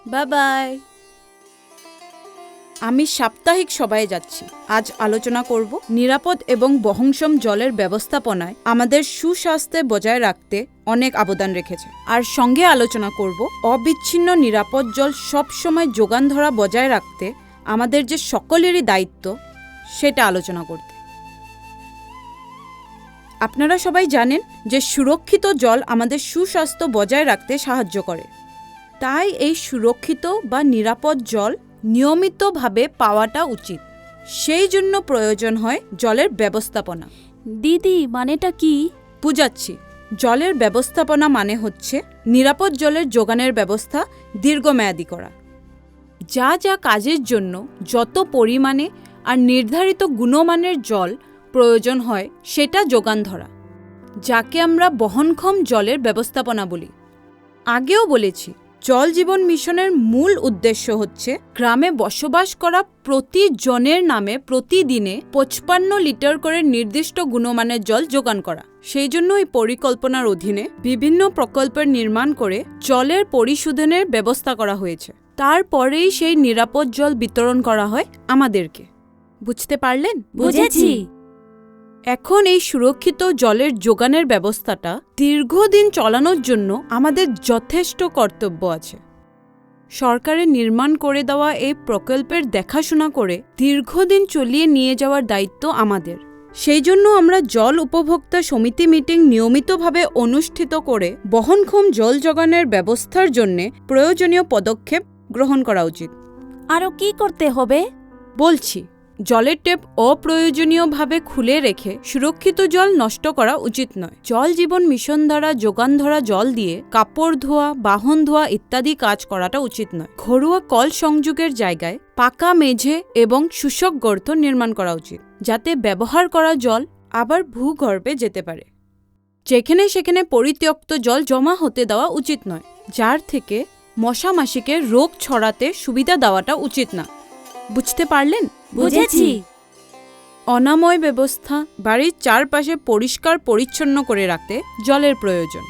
Bye bye. আমি সাপ্তাহিক সভায় যাচ্ছি। আজ আলোচনা করব নিরাপদ এবং বহনক্ষম জলের ব্যবস্থাপনায় আমাদের সুস্বাস্থ্য বজায় রাখতে অনেক অবদান রেখেছে। আর সঙ্গে আলোচনা করব অবিচ্ছিন্ন নিরাপদ জল সবসময় যোগান ধরা বজায় রাখতে আমাদের যে সকলেরই দায়িত্ব সেটা আলোচনা করতে। আপনারা সবাই জানেন যে সুরক্ষিত জল আমাদের সুস্বাস্থ্য বজায় রাখতে সাহায্য করে। তাই এই সুরক্ষিত বা নিরাপদ জল নিয়মিতভাবে পাওয়াটা উচিত। সেই জন্য প্রয়োজন হয় জলের ব্যবস্থাপনা। দিদি, মানেটা কি? বুঝাচ্ছি। জলের ব্যবস্থাপনা মানে হচ্ছে নিরাপদ জলের যোগানের ব্যবস্থা দীর্ঘমেয়াদী করা। যা যা কাজের জন্য যত পরিমাণে আর নির্ধারিত গুণমানের জল প্রয়োজন হয় সেটা যোগান ধরা, যাকে আমরা বহনক্ষম জলের ব্যবস্থাপনা বলি। আগেও বলেছি, জল জীবন মিশনের মূল উদ্দেশ্য হচ্ছে গ্রামে বসবাস করা প্রতি জনের নামে প্রতিদিনে 55 লিটার করে নির্দিষ্ট গুণমানের জল যোগান করা। সেই জন্য এই পরিকল্পনার অধীনে বিভিন্ন প্রকল্পের নির্মাণ করে জলের পরিশোধনের ব্যবস্থা করা হয়েছে। তারপরেই সেই নিরাপদ জল বিতরণ করা হয় আমাদেরকে। বুঝতে পারলেন? বুঝেছি। এখন এই সুরক্ষিত জলের যোগানের ব্যবস্থাটা দীর্ঘদিন চালানোর জন্য আমাদের যথেষ্ট কর্তব্য আছে। সরকারের নির্মাণ করে দেওয়া এই প্রকল্পের দেখাশোনা করে দীর্ঘদিন চলিয়ে নিয়ে যাওয়ার দায়িত্ব আমাদের। সেই জন্য আমরা জল উপভোক্তা সমিতি মিটিং নিয়মিতভাবে অনুষ্ঠিত করে বহনক্ষম জল যোগানের ব্যবস্থার জন্য প্রয়োজনীয় পদক্ষেপ গ্রহণ করা উচিত। আরও কি করতে হবে? বলছি। জলের ট্যাপ অপ্রয়োজনীয়ভাবে খুলে রেখে সুরক্ষিত জল নষ্ট করা উচিত নয়। জল জীবন মিশন দ্বারা যোগান ধরা জল দিয়ে কাপড় ধোয়া, বাহন ধোয়া ইত্যাদি কাজ করাটা উচিত নয়। ঘরোয়া কল সংযোগের জায়গায় পাকা মেঝে এবং শুষ্ক গর্ত নির্মাণ করা উচিত, যাতে ব্যবহার করা জল আবার ভূগর্ভে যেতে পারে। যেখানে সেখানে পরিত্যক্ত জল জমা হতে দেওয়া উচিত নয়, যার থেকে মশা মাছিকে রোগ ছড়াতে সুবিধা দেওয়াটা উচিত না। বুঝতে পারলেন? বুঝেছি। অনাময় ব্যবস্থা, বাড়ির চারপাশে পরিষ্কার পরিচ্ছন্ন করে রাখতে জলের প্রয়োজন,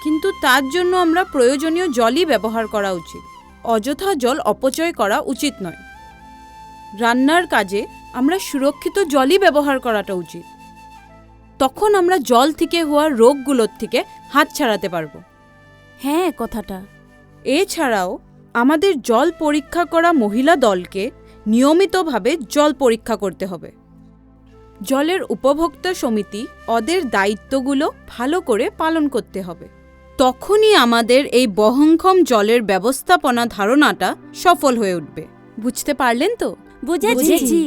কিন্তু তার জন্য আমরা প্রয়োজনীয় জলই ব্যবহার করা উচিত। অযথা জল অপচয় করা উচিত নয়। রান্নার কাজে আমরা সুরক্ষিত জলই ব্যবহার করাটা উচিত। তখন আমরা জল থেকে হওয়া রোগগুলোর থেকে হাত ছাড়াতে পারবো। হ্যাঁ, কথাটা। এছাড়াও আমাদের জল পরীক্ষা করা মহিলা দলকে নিয়মিতভাবে জল পরীক্ষা করতে হবে। জলের উপভোক্তা সমিতি ওদের দায়িত্বগুলো ভালো করে পালন করতে হবে। তখনই আমাদের এই বহনক্ষম জলের ব্যবস্থাপনা ধারণাটা সফল হয়ে উঠবে। বুঝতে পারলেন তো? বুঝেছি।